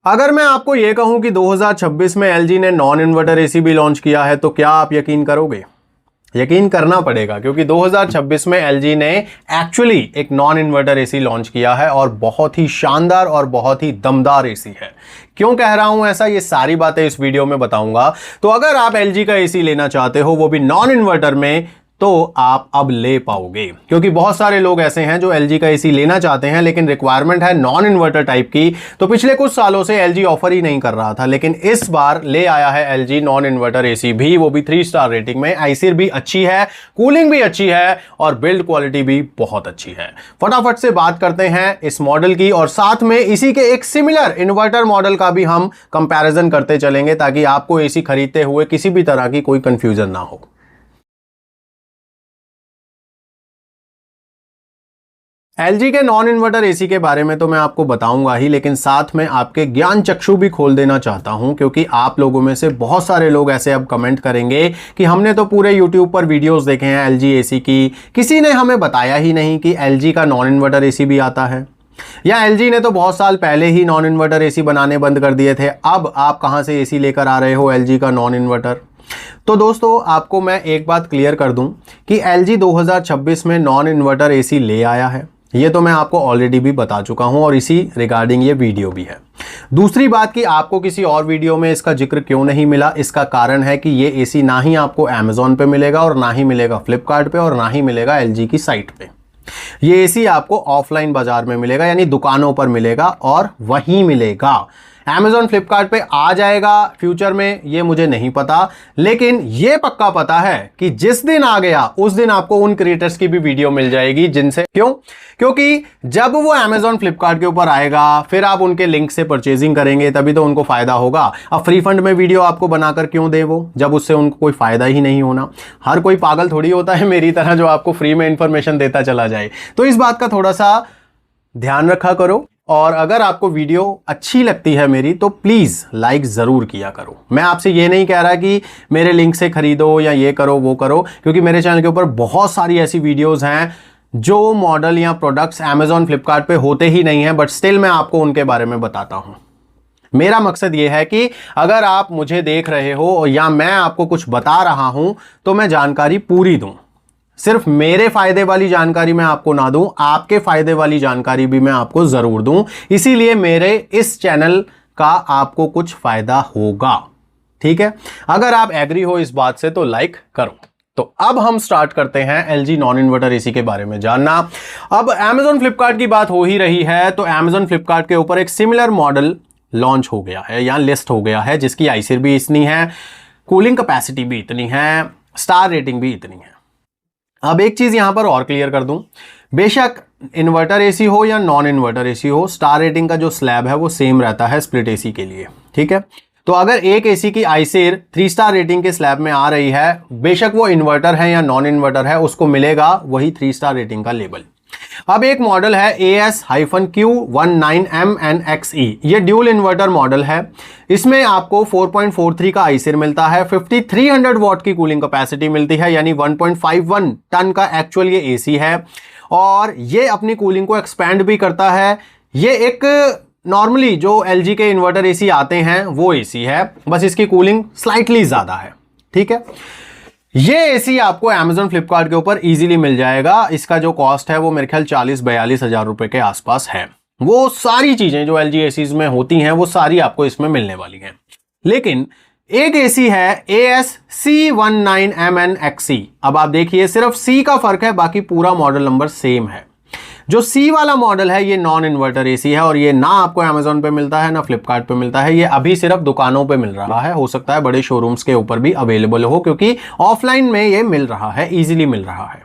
अगर मैं आपको यह कहूं कि 2026 में एलजी ने नॉन इन्वर्टर एसी भी लॉन्च किया है तो क्या आप यकीन करोगे? यकीन करना पड़ेगा, क्योंकि 2026 में एलजी ने एक्चुअली एक नॉन इन्वर्टर एसी लॉन्च किया है और बहुत ही शानदार और बहुत ही दमदार एसी है। क्यों कह रहा हूं ऐसा, ये सारी बातें इस वीडियो में बताऊंगा। तो अगर आप एलजी का एसी लेना चाहते हो, वो भी नॉन इन्वर्टर में, तो आप अब ले पाओगे। क्योंकि बहुत सारे लोग ऐसे हैं जो एलजी का एसी लेना चाहते हैं लेकिन रिक्वायरमेंट है नॉन इन्वर्टर टाइप की। तो पिछले कुछ सालों से एलजी ऑफर ही नहीं कर रहा था, लेकिन इस बार ले आया है एलजी नॉन इन्वर्टर एसी भी, वो भी 3 स्टार रेटिंग में। आईसीर भी अच्छी है, कूलिंग भी अच्छी है और बिल्ड क्वालिटी भी बहुत अच्छी है। फटाफट से बात करते हैं इस मॉडल की और साथ में इसी के एक सिमिलर इन्वर्टर मॉडल का भी हम कंपैरिजन करते चलेंगे, ताकि आपको एसी खरीदते हुए किसी भी तरह की कोई कंफ्यूजन ना हो। एलजी के नॉन इन्वर्टर एसी के बारे में तो मैं आपको बताऊंगा ही, लेकिन साथ में आपके ज्ञान चक्षु भी खोल देना चाहता हूं, क्योंकि आप लोगों में से बहुत सारे लोग ऐसे अब कमेंट करेंगे कि हमने तो पूरे यूट्यूब पर वीडियोस देखे हैं एलजी एसी की, किसी ने हमें बताया ही नहीं कि एलजी का नॉन इन्वर्टर एसी भी आता है, या एलजी ने तो बहुत साल पहले ही नॉन इन्वर्टर एसी बनाने बंद कर दिए थे, अब आप कहां से एसी लेकर आ रहे हो एलजी का नॉन इन्वर्टर। तो दोस्तों, आपको मैं एक बात क्लियर कर दूं कि एलजी 2026 में नॉन इन्वर्टर एसी ले आया है, ये तो मैं आपको ऑलरेडी भी बता चुका हूं और इसी रिगार्डिंग ये वीडियो भी है। दूसरी बात कि आपको किसी और वीडियो में इसका जिक्र क्यों नहीं मिला, इसका कारण है कि ये एसी ना ही आपको अमेज़न पे मिलेगा और ना ही मिलेगा फ्लिपकार्ट पे और ना ही मिलेगा एलजी की साइट पे। ये एसी आपको ऑफलाइन बाजार में मिलेगा, यानी दुकानों पर मिलेगा और वहीं मिलेगा। अमेज़न फ्लिपकार्ट पे आ जाएगा फ्यूचर में, ये मुझे नहीं पता, लेकिन ये पक्का पता है कि जिस दिन आ गया उस दिन आपको उन क्रिएटर्स की भी वीडियो मिल जाएगी जिनसे, क्योंकि जब वो अमेज़न फ्लिपकार्ट के ऊपर आएगा फिर आप उनके लिंक से परचेजिंग करेंगे, तभी तो उनको फायदा होगा। अब फ्री फंड में वीडियो आपको बनाकर क्यों दे वो, जब उससे उनको कोई फायदा ही नहीं होना। हर कोई पागल थोड़ी होता है मेरी तरह जो आपको फ्री में इंफॉर्मेशन देता चला जाए। तो इस बात का थोड़ा सा ध्यान रखा करो, और अगर आपको वीडियो अच्छी लगती है मेरी तो प्लीज़ लाइक ज़रूर किया करो। मैं आपसे ये नहीं कह रहा कि मेरे लिंक से खरीदो या ये करो वो करो, क्योंकि मेरे चैनल के ऊपर बहुत सारी ऐसी वीडियोस हैं जो मॉडल या प्रोडक्ट्स अमेज़न फ्लिपकार्ट पे होते ही नहीं हैं, बट स्टिल मैं आपको उनके बारे में बताता हूँ। मेरा मकसद ये है कि अगर आप मुझे देख रहे हो या मैं आपको कुछ बता रहा हूं तो मैं जानकारी पूरी दूं, सिर्फ मेरे फायदे वाली जानकारी मैं आपको ना दूं, आपके फायदे वाली जानकारी भी मैं आपको जरूर दूं। इसीलिए मेरे इस चैनल का आपको कुछ फायदा होगा, ठीक है। अगर आप एग्री हो इस बात से तो लाइक करो। तो अब हम स्टार्ट करते हैं एलजी नॉन इन्वर्टर एसी के बारे में जानना। अब अमेज़न फ्लिपकार्ट की बात हो ही रही है, तो अमेज़न फ्लिपकार्ट के ऊपर एक सिमिलर मॉडल लॉन्च हो गया है या लिस्ट हो गया है, जिसकी आईसीर भी इतनी है, कूलिंग कैपेसिटी भी इतनी है, स्टार रेटिंग भी इतनी है। अब एक चीज यहां पर और क्लियर कर दूं, बेशक इन्वर्टर एसी हो या नॉन इन्वर्टर एसी हो, स्टार रेटिंग का जो स्लैब है वो सेम रहता है स्प्लिट एसी के लिए, ठीक है। तो अगर एक एसी की आईसीर 3 स्टार रेटिंग के स्लैब में आ रही है, बेशक वो इन्वर्टर है या नॉन इन्वर्टर है, उसको मिलेगा वही 3 स्टार रेटिंग का लेबल। अब एक मॉडल है AS-Q19MNXE, ये ड्यूल इन्वर्टर मॉडल है। इसमें आपको 4.43 का आईसीर मिलता है, 5300 वॉट की कूलिंग कैपेसिटी मिलती है, यानी 1.51 टन का एक्चुअल ये एसी है, और ये अपनी कूलिंग को एक्सपैंड भी करता है। ये एक नॉर्मली जो एलजी के इन्वर्टर एसी आते हैं वो एसी है, बस इसकी कूलिंग स्लाइटली ज्यादा है, ठीक है। ये एसी आपको अमेज़न फ्लिपकार्ट के ऊपर इजीली मिल जाएगा। इसका जो कॉस्ट है वो मेरे ख्याल 40-42 हज़ार रुपए के आसपास है। वो सारी चीजें जो एलजी एसीज में होती हैं वो सारी आपको इसमें मिलने वाली हैं। लेकिन एक एसी है AS-C19MNXE। अब आप देखिए सिर्फ सी का फर्क है, बाकी पूरा मॉडल नंबर सेम है। जो सी वाला मॉडल है ये नॉन इन्वर्टर एसी है, और ये ना आपको अमेज़न पे मिलता है ना फ्लिपकार्ट पे मिलता है, ये अभी सिर्फ दुकानों पे मिल रहा है। हो सकता है बड़े शोरूम्स के ऊपर भी अवेलेबल हो, क्योंकि ऑफलाइन में ये मिल रहा है, इजीली मिल रहा है।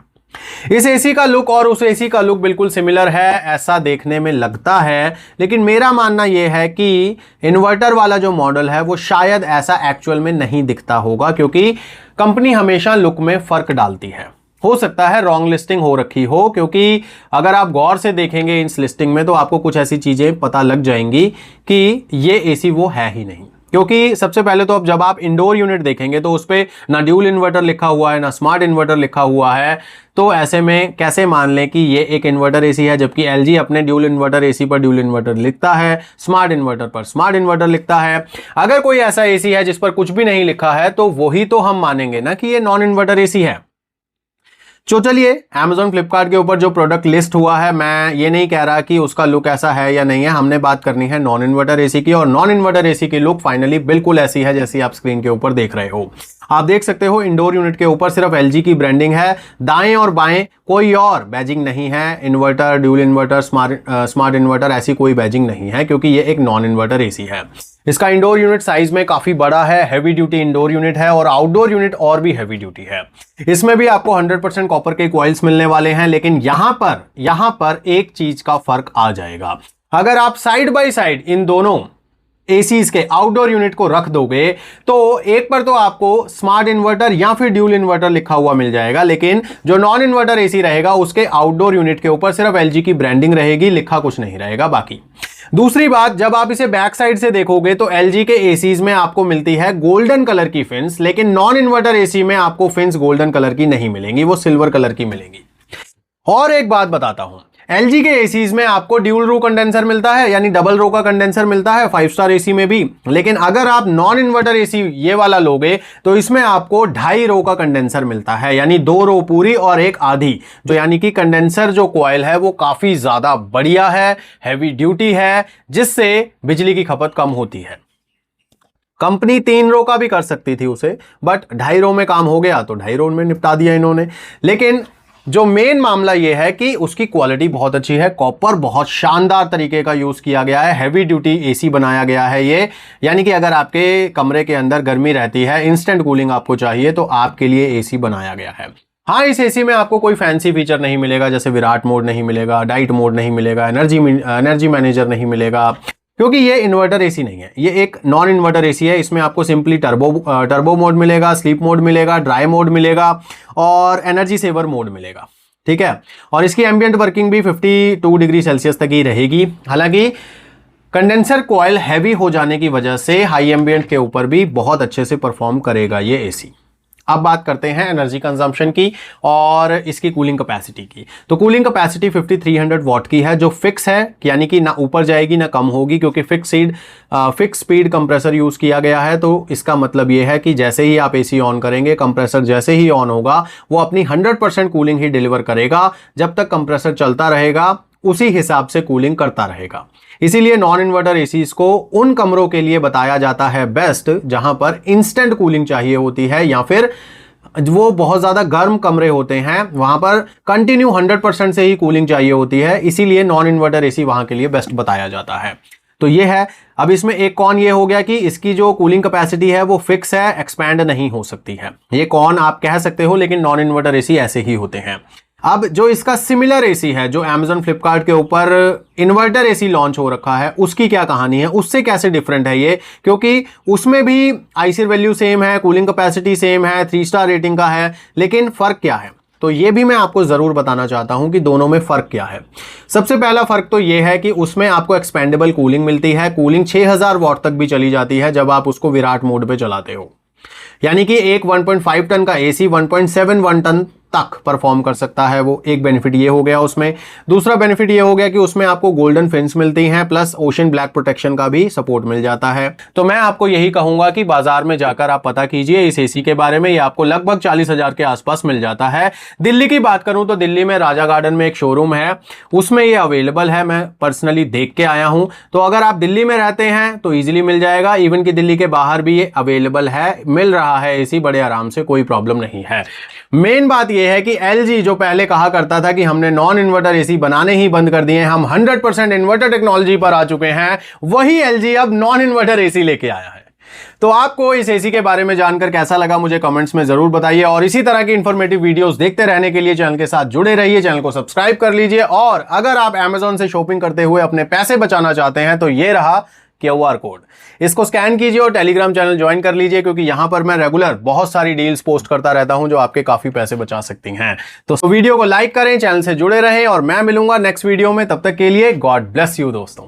इस एसी का लुक और उस एसी का लुक बिल्कुल सिमिलर है, ऐसा देखने में लगता है, लेकिन मेरा मानना यह है कि इन्वर्टर वाला जो मॉडल है वो शायद ऐसा एक्चुअल में नहीं दिखता होगा, क्योंकि कंपनी हमेशा लुक में फर्क डालती है। हो सकता है रॉन्ग लिस्टिंग हो रखी हो, क्योंकि अगर आप गौर से देखेंगे इस लिस्टिंग में तो आपको कुछ ऐसी चीजें पता लग जाएंगी कि ये एसी वो है ही नहीं। क्योंकि सबसे पहले तो अब जब आप इंडोर यूनिट देखेंगे तो उस पर ना ड्यूल इन्वर्टर लिखा हुआ है ना स्मार्ट इन्वर्टर लिखा हुआ है, तो ऐसे में कैसे मान लें कि ये एक इन्वर्टर एसी है, जबकि एलजी अपने ड्यूल इन्वर्टर एसी पर ड्यूल इन्वर्टर लिखता है, स्मार्ट इन्वर्टर पर स्मार्ट इन्वर्टर लिखता है। अगर कोई ऐसा एसी है जिस पर कुछ भी नहीं लिखा है तो वही तो हम मानेंगे ना कि ये नॉन इन्वर्टर एसी है। तो चलिए, Amazon फ्लिपकार्ट के ऊपर जो प्रोडक्ट लिस्ट हुआ है, मैं ये नहीं कह रहा कि उसका लुक ऐसा है या नहीं है, हमने बात करनी है नॉन इन्वर्टर एसी की, और नॉन इन्वर्टर एसी की लुक फाइनली बिल्कुल ऐसी है जैसी आप स्क्रीन के ऊपर देख रहे हो। आप देख सकते हो इंडोर यूनिट के ऊपर सिर्फ एलजी की ब्रांडिंग है, दाएं और बाएं कोई और बैजिंग नहीं है, inverter, dual inverter, smart inverter ऐसी कोई बैजिंग नहीं है, क्योंकि ये एक नॉन इन्वर्टर एसी है। इसका इंडोर यूनिट साइज में काफी बड़ा है, हैवी ड्यूटी इंडोर यूनिट है, और आउटडोर यूनिट और भी हैवी ड्यूटी है। इसमें भी आपको 100% कॉपर के कॉइल्स मिलने वाले हैं, लेकिन यहां पर एक चीज का फर्क आ जाएगा। अगर आप साइड बाय साइड इन दोनों एसीज के आउटडोर यूनिट को रख दोगे तो एक पर तो आपको स्मार्ट इन्वर्टर या फिर ड्यूल इन्वर्टर लिखा हुआ मिल जाएगा, लेकिन जो नॉन इन्वर्टर एसी रहेगा उसके आउटडोर यूनिट के ऊपर सिर्फ एलजी की ब्रांडिंग रहेगी, लिखा कुछ नहीं रहेगा बाकी। दूसरी बात, जब आप इसे बैक साइड से देखोगे तो एलजी के एसीज में आपको मिलती है गोल्डन कलर की फिन्स, लेकिन नॉन इन्वर्टर एसी में आपको फिन्स गोल्डन कलर की नहीं मिलेंगी, वो सिल्वर कलर की मिलेंगी। और एक बात बताता हूं, एलजी के एसीज में आपको ड्यूल रो कंडेंसर मिलता है, यानी डबल रो का कंडेंसर मिलता है 5 स्टार एसी में भी, लेकिन अगर आप नॉन इन्वर्टर एसी ये वाला लोगे तो इसमें आपको 2.5 रो का कंडेंसर मिलता है, यानी 2 रो पूरी और एक आधी, जो यानी कि कंडेंसर जो कॉइल है वो काफी ज्यादा बढ़िया है, हैवी ड्यूटी है, जिससे बिजली की खपत कम होती है। कंपनी 3 रो का भी कर सकती थी उसे, बट 2.5 रो में काम हो गया तो 2.5 रो में निपटा दिया इन्होंने। लेकिन जो मेन मामला यह है कि उसकी क्वालिटी बहुत अच्छी है, कॉपर बहुत शानदार तरीके का यूज किया गया है, हैवी ड्यूटी एसी बनाया गया है ये, यानी कि अगर आपके कमरे के अंदर गर्मी रहती है, इंस्टेंट कूलिंग आपको चाहिए, तो आपके लिए एसी बनाया गया है। हाँ, इस एसी में आपको कोई फैंसी फीचर नहीं मिलेगा, जैसे विराट मोड नहीं मिलेगा, डाइट मोड नहीं मिलेगा, एनर्जी मैनेजर नहीं मिलेगा, क्योंकि ये इन्वर्टर एसी नहीं है, ये एक नॉन इन्वर्टर एसी है। इसमें आपको सिंपली टर्बो मोड मिलेगा, स्लीप मोड मिलेगा, ड्राई मोड मिलेगा और एनर्जी सेवर मोड मिलेगा, ठीक है। और इसकी एम्बिएंट वर्किंग भी 52 डिग्री सेल्सियस तक ही रहेगी। हालांकि कंडेंसर कॉइल हैवी हो जाने की वजह से हाई एम्बिएंट के ऊपर भी बहुत अच्छे से परफॉर्म करेगा ये एसी। अब बात करते हैं एनर्जी कंजम्पशन की और इसकी कूलिंग कैपेसिटी की। तो कूलिंग कैपेसिटी 5300 वॉट की है, जो फिक्स है, यानी कि ना ऊपर जाएगी ना कम होगी, क्योंकि फिक्स स्पीड कंप्रेसर यूज किया गया है। तो इसका मतलब यह है कि जैसे ही आप एसी ऑन करेंगे, कंप्रेसर जैसे ही ऑन होगा वो अपनी 100% कूलिंग ही डिलीवर करेगा। जब तक कंप्रेसर चलता रहेगा उसी हिसाब से कूलिंग करता रहेगा। इसीलिए नॉन इन्वर्टर एसीज को उन कमरों के लिए बताया जाता है बेस्ट जहां पर इंस्टेंट कूलिंग चाहिए होती है, या फिर वो बहुत ज्यादा गर्म कमरे होते हैं, वहां पर कंटिन्यू 100% से ही कूलिंग चाहिए होती है। इसीलिए नॉन इन्वर्टर एसी वहां के लिए बेस्ट बताया जाता है। तो ये है। अब इसमें एक कॉन ये हो गया कि इसकी जो कूलिंग कैपेसिटी है वो फिक्स है, एक्सपैंड नहीं हो सकती है। ये कॉन आप कह सकते हो, लेकिन नॉन इन्वर्टर एसी ऐसे ही होते हैं। अब जो इसका सिमिलर एसी है, जो Amazon फ्लिपकार्ट के ऊपर इन्वर्टर एसी लॉन्च हो रखा है, उसकी क्या कहानी है, उससे कैसे डिफरेंट है ये, क्योंकि उसमें भी आईसी वैल्यू सेम है, कूलिंग कैपेसिटी सेम है, 3 स्टार रेटिंग का है, लेकिन फर्क क्या है, तो ये भी मैं आपको जरूर बताना चाहता हूं कि दोनों में फर्क क्या है। सबसे पहला फर्क तो ये है कि उसमें आपको एक्सपेंडेबल कूलिंग मिलती है। कूलिंग 6000 वॉट तक भी चली जाती है जब आप उसको विराट मोड पे चलाते हो, यानी कि एक 1.5 टन का एसी 1.71 टन तक परफॉर्म कर सकता है वो। एक बेनिफिट ये हो गया उसमें। दूसरा बेनिफिट ये हो गया कि उसमें आपको गोल्डन फिन्स मिलती हैं, प्लस ओशन ब्लैक प्रोटेक्शन का भी सपोर्ट मिल जाता है। तो मैं आपको यही कहूंगा कि बाजार में जाकर आप पता कीजिए इस एसी के बारे में। ये आपको लगभग 40,000 के आसपास मिल जाता है। दिल्ली की बात करूं तो दिल्ली में राजा गार्डन में एक शोरूम है, उसमें ये अवेलेबल है। मैं पर्सनली देख के आया हूं। तो अगर आप दिल्ली में रहते हैं तो ईजिली मिल जाएगा। इवन कि दिल्ली के बाहर भी ये अवेलेबल है, मिल रहा है एसी बड़े आराम से, कोई प्रॉब्लम नहीं है। मेन बात यह है कि एलजी जो पहले कहा करता था कि हमने नॉन इन्वर्टर एसी बनाने ही बंद कर दिए, हम 100% इन्वर्टर टेक्नोलॉजी पर आ चुके हैं, वही एलजी अब नॉन इन्वर्टर एसी लेके आया है। तो आपको इस एसी के बारे में जानकर कैसा लगा मुझे कमेंट्स में जरूर बताइए, और इसी तरह की इंफॉर्मेटिव वीडियोस देखते रहने के लिए चैनल के साथ जुड़े रहिए, चैनल को सब्सक्राइब कर लीजिए। और अगर आप Amazon से शॉपिंग करते हुए अपने पैसे बचाना चाहते हैं तो ये रहा QR कोड, इसको स्कैन कीजिए और टेलीग्राम चैनल ज्वाइन कर लीजिए, क्योंकि यहां पर मैं रेगुलर बहुत सारी डील्स पोस्ट करता रहता हूं जो आपके काफी पैसे बचा सकती हैं। तो वीडियो को लाइक करें, चैनल से जुड़े रहें, और मैं मिलूंगा नेक्स्ट वीडियो में। तब तक के लिए गॉड ब्लेस यू दोस्तों।